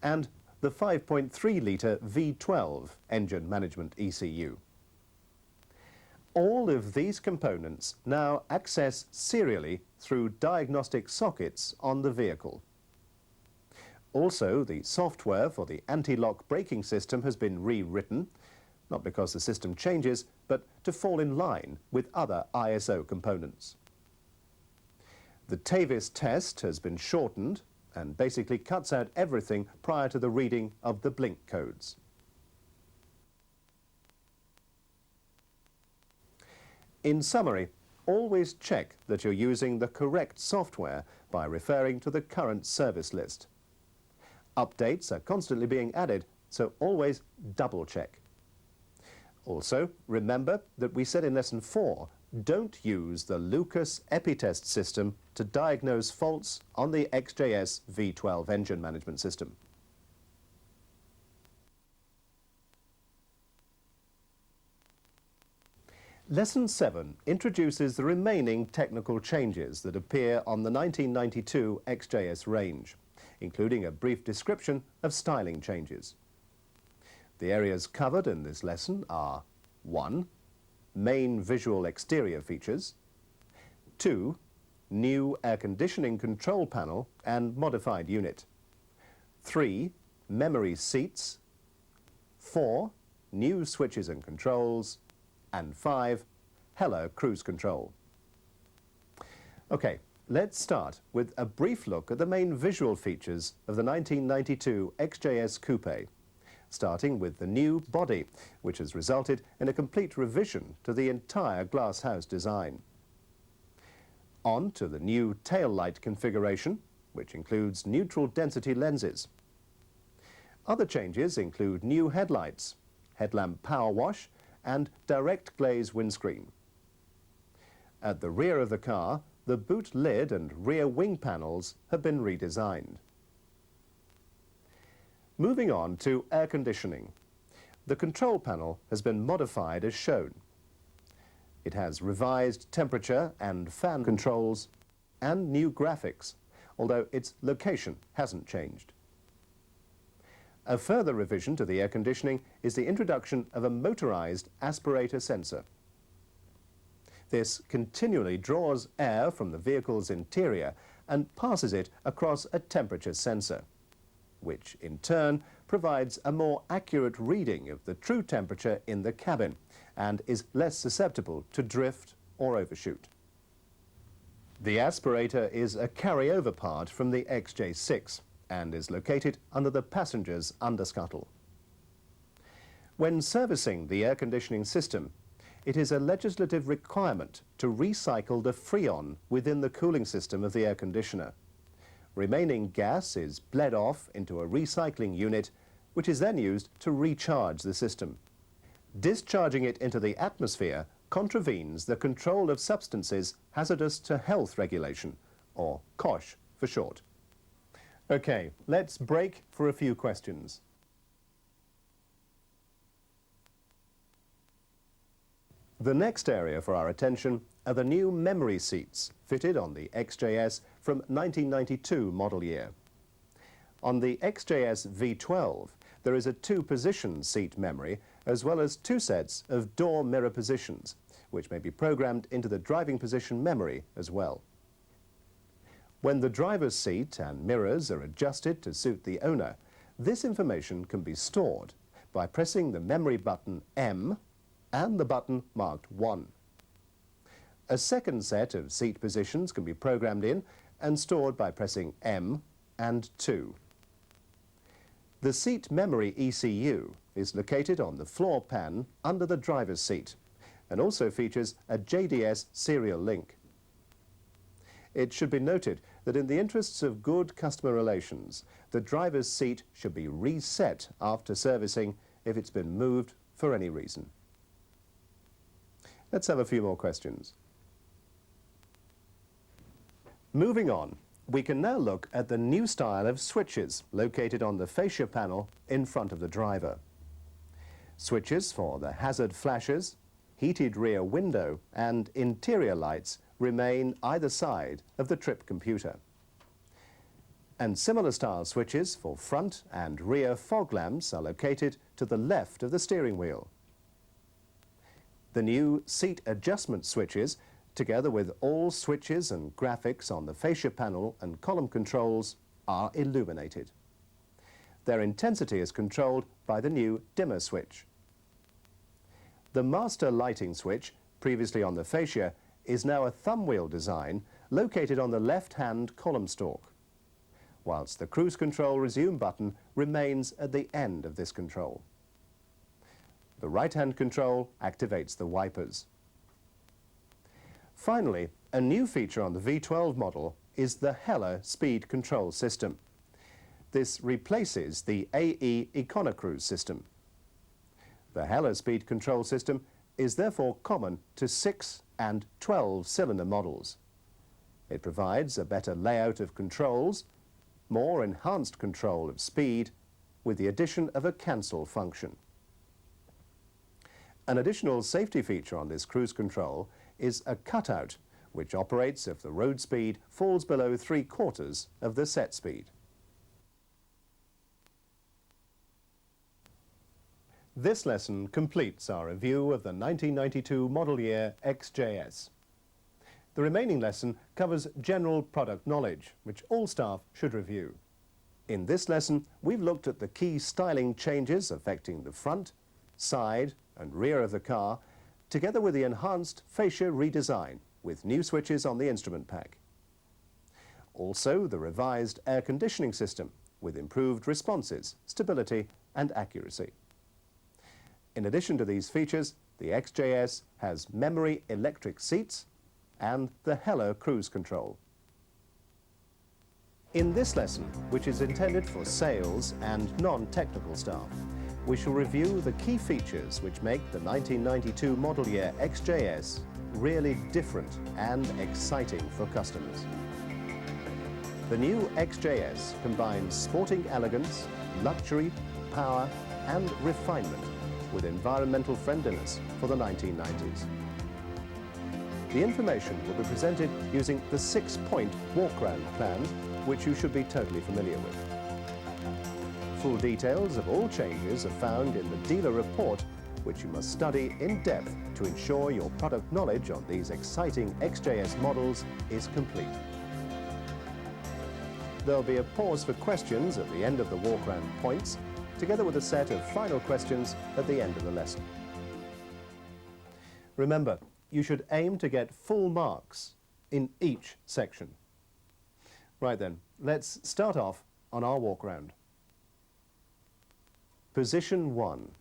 and the 5.3-litre V12 engine management ECU. All of these components now access serially through diagnostic sockets on the vehicle. Also, the software for the anti-lock braking system has been rewritten, not because the system changes, but to fall in line with other ISO components. The TAVIS test has been shortened and basically cuts out everything prior to the reading of the blink codes. In summary, always check that you're using the correct software by referring to the current service list. Updates are constantly being added, so always double check. Also, remember that we said in lesson 4, don't use the Lucas EpiTest system to diagnose faults on the XJS V12 engine management system. Lesson 7 introduces the remaining technical changes that appear on the 1992 XJS range, including a brief description of styling changes. The areas covered in this lesson are 1. Main visual exterior features, 2. New air conditioning control panel and modified unit, 3. Memory seats, 4. New switches and controls, and 5. Hello cruise control. Okay, let's start with a brief look at the main visual features of the 1992 XJS Coupe, starting with the new body, which has resulted in a complete revision to the entire glass house design. On to the new tail light configuration, which includes neutral density lenses. Other changes include new headlights, headlamp power wash, and direct glaze windscreen. At the rear of the car, the boot lid and rear wing panels have been redesigned. Moving on to air conditioning. The control panel has been modified as shown. It has revised temperature and fan controls and new graphics, although its location hasn't changed. A further revision to the air conditioning is the introduction of a motorized aspirator sensor. This continually draws air from the vehicle's interior and passes it across a temperature sensor, which in turn provides a more accurate reading of the true temperature in the cabin and is less susceptible to drift or overshoot. The aspirator is a carryover part from the XJ6 and is located under the passenger's underscuttle. When servicing the air conditioning system, it is a legislative requirement to recycle the freon within the cooling system of the air conditioner. Remaining gas is bled off into a recycling unit, which is then used to recharge the system. Discharging it into the atmosphere contravenes the control of substances hazardous to health regulation, or COSH for short. Okay, let's break for a few questions. The next area for our attention are the new memory seats fitted on the XJS from 1992 model year. On the XJS V12, there is a two-position seat memory as well as two sets of door mirror positions, which may be programmed into the driving position memory as well. When the driver's seat and mirrors are adjusted to suit the owner, this information can be stored by pressing the memory button M and the button marked 1. A second set of seat positions can be programmed in and stored by pressing M and 2. The seat memory ECU is located on the floor pan under the driver's seat and also features a JDS serial link. It should be noted that in the interests of good customer relations, the driver's seat should be reset after servicing if it's been moved for any reason. Let's have a few more questions. Moving on, we can now look at the new style of switches located on the fascia panel in front of the driver. Switches for the hazard flashes, heated rear window and interior lights remain either side of the trip computer. And similar style switches for front and rear fog lamps are located to the left of the steering wheel. The new seat adjustment switches, together with all switches and graphics on the fascia panel and column controls, are illuminated. Their intensity is controlled by the new dimmer switch. The master lighting switch, previously on the fascia, is now a thumb wheel design located on the left-hand column stalk, whilst the cruise control resume button remains at the end of this control. The right-hand control activates the wipers. Finally, a new feature on the V12 model is the Heller speed control system. This replaces the AE EconoCruise system. The Heller speed control system is therefore common to 6 and 12 cylinder models. It provides a better layout of controls, more enhanced control of speed, with the addition of a cancel function. An additional safety feature on this cruise control is a cutout, which operates if the road speed falls below 3/4 of the set speed. This lesson completes our review of the 1992 model year XJS. The remaining lesson covers general product knowledge, which all staff should review. In this lesson, we've looked at the key styling changes affecting the front, side and rear of the car, together with the enhanced fascia redesign with new switches on the instrument pack. Also, the revised air conditioning system with improved responses, stability and accuracy. In addition to these features, the XJS has memory electric seats and the Heller cruise control. In this lesson, which is intended for sales and non-technical staff, we shall review the key features which make the 1992 model year XJS really different and exciting for customers. The new XJS combines sporting elegance, luxury, power and refinement with environmental friendliness for the 1990s. The information will be presented using the 6-point walk-round plan, which you should be totally familiar with. Full details of all changes are found in the dealer report, which you must study in depth to ensure your product knowledge on these exciting XJS models is complete. There'll be a pause for questions at the end of the walk-round points, together with a set of final questions at the end of the lesson. Remember, you should aim to get full marks in each section. Right then, let's start off on our walk-round. Position 1.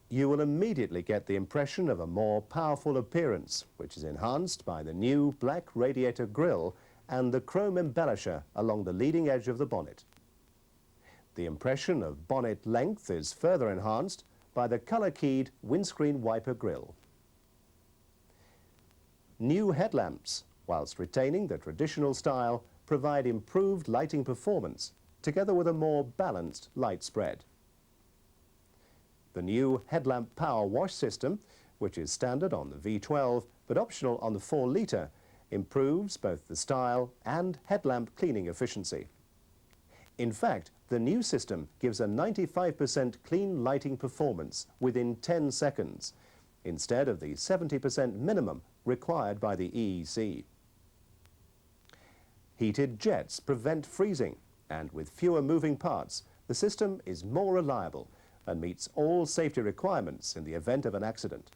you will immediately get the impression of a more powerful appearance, which is enhanced by the new black radiator grille and the chrome embellisher along the leading edge of the bonnet. The impression of bonnet length is further enhanced by the colour-keyed windscreen wiper grille. New headlamps, whilst retaining the traditional style, provide improved lighting performance, together with a more balanced light spread. The new headlamp power wash system, which is standard on the V12 but optional on the 4-litre, improves both the style and headlamp cleaning efficiency. In fact, the new system gives a 95% clean lighting performance within 10 seconds, instead of the 70% minimum required by the EEC. Heated jets prevent freezing, and with fewer moving parts, the system is more reliable and meets all safety requirements in the event of an accident.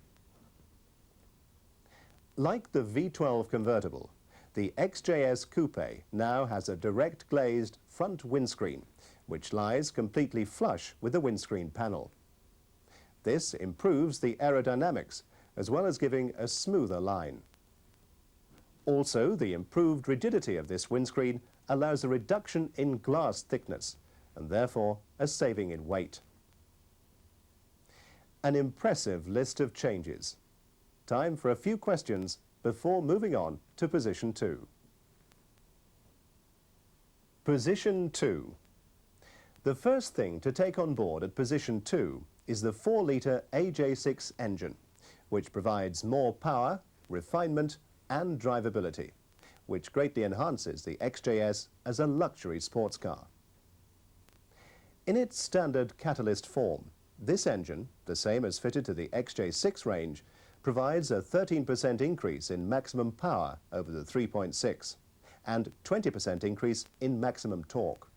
Like the V12 convertible, the XJS Coupe now has a direct glazed front windscreen, which lies completely flush with the windscreen panel. This improves the aerodynamics, as well as giving a smoother line. Also, the improved rigidity of this windscreen allows a reduction in glass thickness, and therefore a saving in weight. An impressive list of changes. Time for a few questions before moving on to position 2. Position 2. The first thing to take on board at position 2 is the 4-litre AJ6 engine, which provides more power, refinement and drivability, which greatly enhances the XJS as a luxury sports car. In its standard catalyst form, this engine, the same as fitted to the XJ6 range, provides a 13% increase in maximum power over the 3.6 and 20% increase in maximum torque.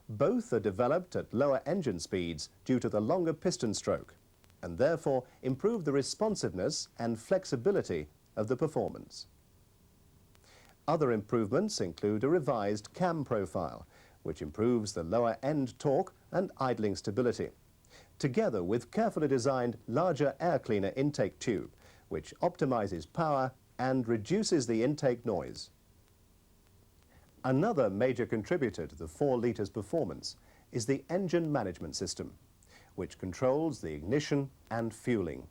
Both are developed at lower engine speeds due to the longer piston stroke, and therefore improve the responsiveness and flexibility of the performance. Other improvements include a revised cam profile, which improves the lower end torque and idling stability, together with carefully designed larger air cleaner intake tube, which optimizes power and reduces the intake noise. Another major contributor to the 4 litres performance is the engine management system, which controls the ignition and fueling.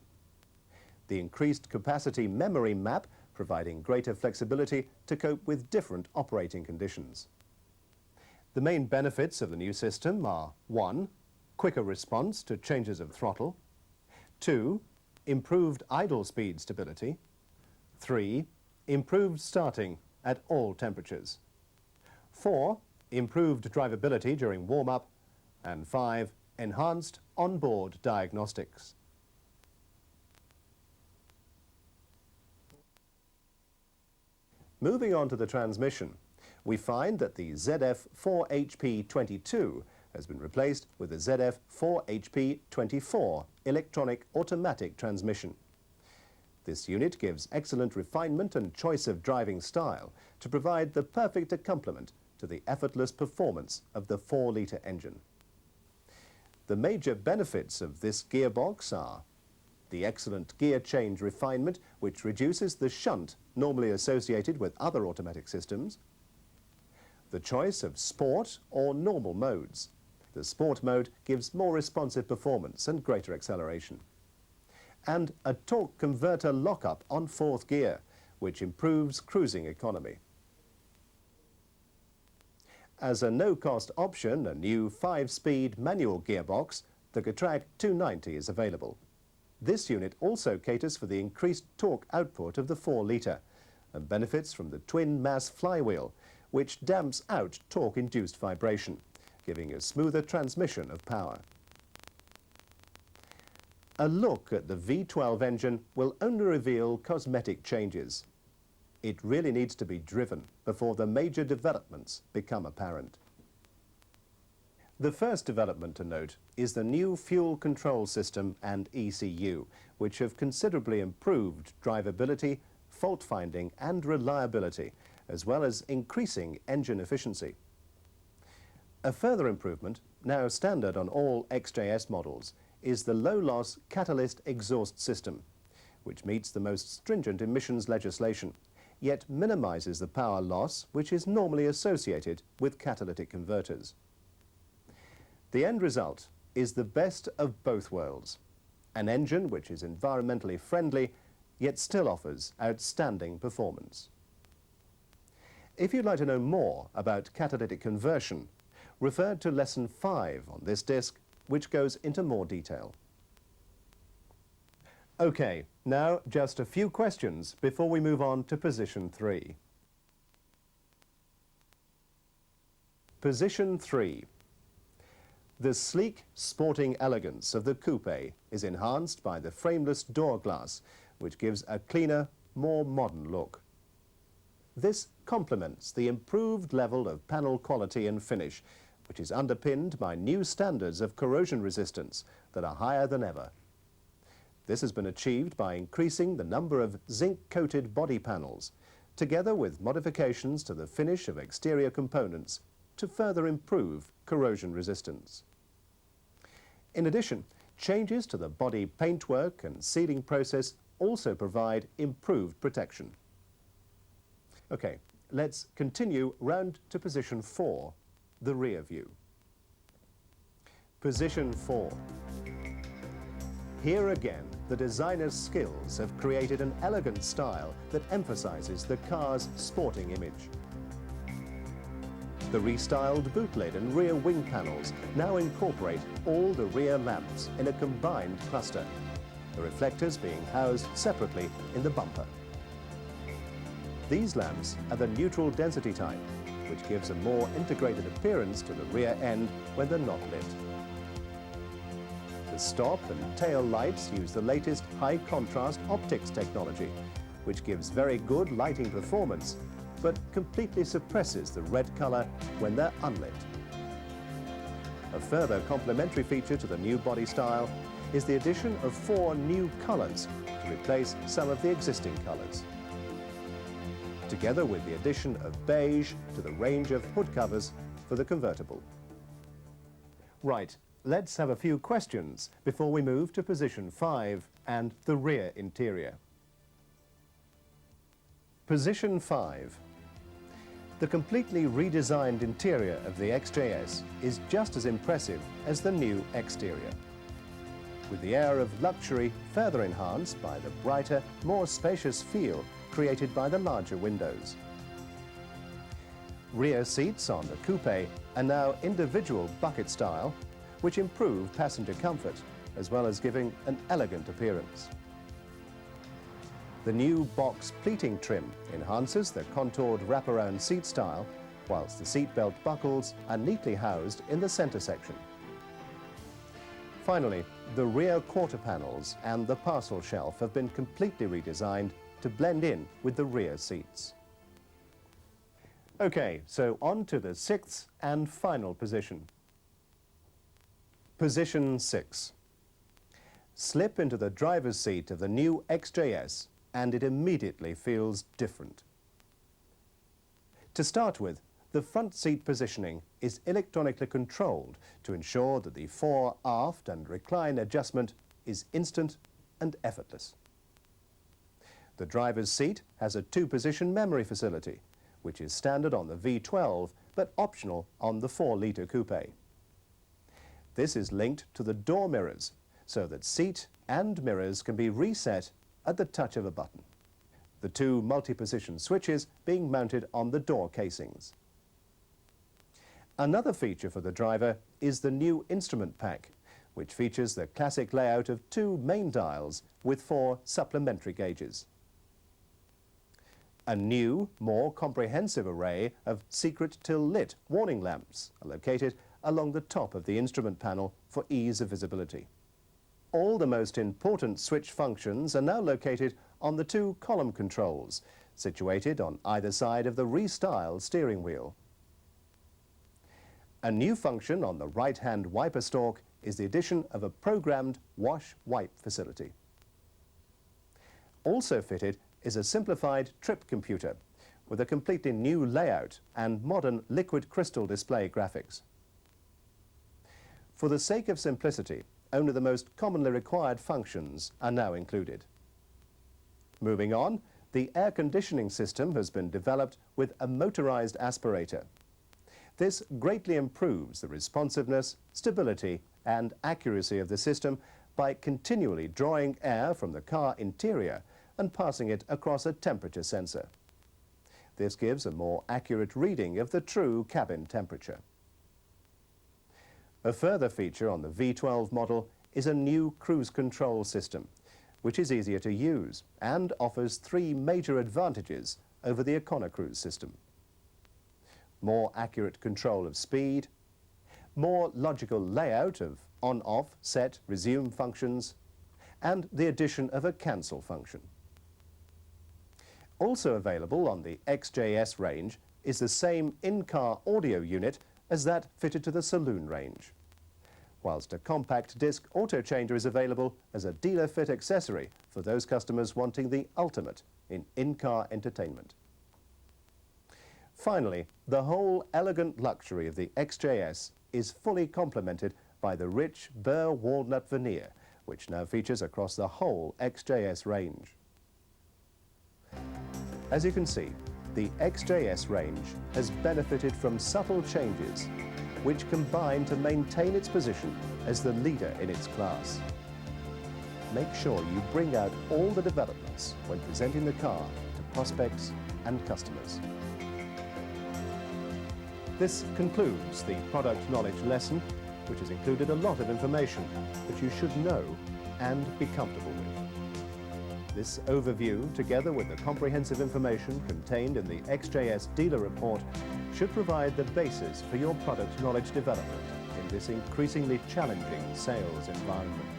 The increased capacity memory map providing greater flexibility to cope with different operating conditions. The main benefits of the new system are 1. Quicker response to changes of throttle. 2. Improved idle speed stability. 3. Improved starting at all temperatures. 4. Improved drivability during warm-up. And 5. Enhanced onboard diagnostics. Moving on to the transmission, we find that the ZF 4HP22 has been replaced with the ZF 4HP24 electronic automatic transmission. This unit gives excellent refinement and choice of driving style to provide the perfect accompaniment to the effortless performance of the 4-litre engine. The major benefits of this gearbox are the excellent gear change refinement, which reduces the shunt normally associated with other automatic systems, the choice of sport or normal modes. The sport mode gives more responsive performance and greater acceleration, and a torque converter lockup on 4th gear, which improves cruising economy. As a no-cost option, a new 5-speed manual gearbox, the Getrag 290 is available. This unit also caters for the increased torque output of the 4-litre and benefits from the twin-mass flywheel, which damps out torque-induced vibration, giving a smoother transmission of power. A look at the V12 engine will only reveal cosmetic changes. It really needs to be driven before the major developments become apparent. The first development to note is the new fuel control system and ECU, which have considerably improved drivability, fault finding and reliability, as well as increasing engine efficiency. A further improvement, now standard on all XJS models, is the low-loss catalyst exhaust system, which meets the most stringent emissions legislation, yet minimizes the power loss which is normally associated with catalytic converters. The end result is the best of both worlds, an engine which is environmentally friendly, yet still offers outstanding performance. If you'd like to know more about catalytic conversion, refer to Lesson 5 on this disc, which goes into more detail. Okay, now just a few questions before we move on to position 3. Position 3. The sleek, sporting elegance of the coupe is enhanced by the frameless door glass, which gives a cleaner, more modern look. This complements the improved level of panel quality and finish, which is underpinned by new standards of corrosion resistance that are higher than ever. This has been achieved by increasing the number of zinc-coated body panels, together with modifications to the finish of exterior components to further improve corrosion resistance. In addition, changes to the body paintwork and sealing process also provide improved protection. Okay, let's continue round to position 4, the rear view. Position 4. Here again, the designer's skills have created an elegant style that emphasizes the car's sporting image. The restyled boot lid and rear wing panels now incorporate all the rear lamps in a combined cluster, the reflectors being housed separately in the bumper. These lamps are the neutral density type, which gives a more integrated appearance to the rear end when they're not lit. The stop and tail lights use the latest high-contrast optics technology, which gives very good lighting performance, but completely suppresses the red color when they're unlit. A further complementary feature to the new body style is the addition of 4 new colors to replace some of the existing colors, together with the addition of beige to the range of hood covers for the convertible. Right, let's have a few questions before we move to position 5 and the rear interior. Position 5. The completely redesigned interior of the XJS is just as impressive as the new exterior, with the air of luxury further enhanced by the brighter, more spacious feel created by the larger windows. Rear seats on the coupe are now individual bucket style, which improve passenger comfort as well as giving an elegant appearance. The new box pleating trim enhances the contoured wraparound seat style, whilst the seatbelt buckles are neatly housed in the center section. Finally, the rear quarter panels and the parcel shelf have been completely redesigned to blend in with the rear seats. Okay, so on to the 6th and final position. Position 6. Slip into the driver's seat of the new XJS and it immediately feels different. To start with, the front seat positioning is electronically controlled to ensure that the fore, aft and recline adjustment is instant and effortless. The driver's seat has a 2-position memory facility, which is standard on the V12 but optional on the 4-litre coupe. This is linked to the door mirrors so that seat and mirrors can be reset at the touch of a button, the 2 multi-position switches being mounted on the door casings. Another feature for the driver is the new instrument pack, which features the classic layout of 2 main dials with 4 supplementary gauges. A new, more comprehensive array of secret till lit warning lamps are located along the top of the instrument panel for ease of visibility. All the most important switch functions are now located on the 2 column controls, situated on either side of the restyled steering wheel. A new function on the right-hand wiper stalk is the addition of a programmed wash-wipe facility. Also fitted is a simplified trip computer with a completely new layout and modern liquid crystal display graphics. For the sake of simplicity, only the most commonly required functions are now included. Moving on, the air conditioning system has been developed with a motorized aspirator. This greatly improves the responsiveness, stability and accuracy of the system by continually drawing air from the car interior and passing it across a temperature sensor. This gives a more accurate reading of the true cabin temperature. A further feature on the V12 model is a new cruise control system, which is easier to use and offers 3 major advantages over the EconoCruise system. More accurate control of speed, more logical layout of on-off, set, resume functions, and the addition of a cancel function. Also available on the XJS range is the same in-car audio unit as that fitted to the saloon range, whilst a compact disc auto-changer is available as a dealer-fit accessory for those customers wanting the ultimate in in-car entertainment. Finally, the whole elegant luxury of the XJS is fully complemented by the rich burr walnut veneer, which now features across the whole XJS range. As you can see, the XJS range has benefited from subtle changes which combine to maintain its position as the leader in its class. Make sure you bring out all the developments when presenting the car to prospects and customers. This concludes the product knowledge lesson, which has included a lot of information that you should know and be comfortable with. This overview, together with the comprehensive information contained in the XJS Dealer Report, should provide the basis for your product knowledge development in this increasingly challenging sales environment.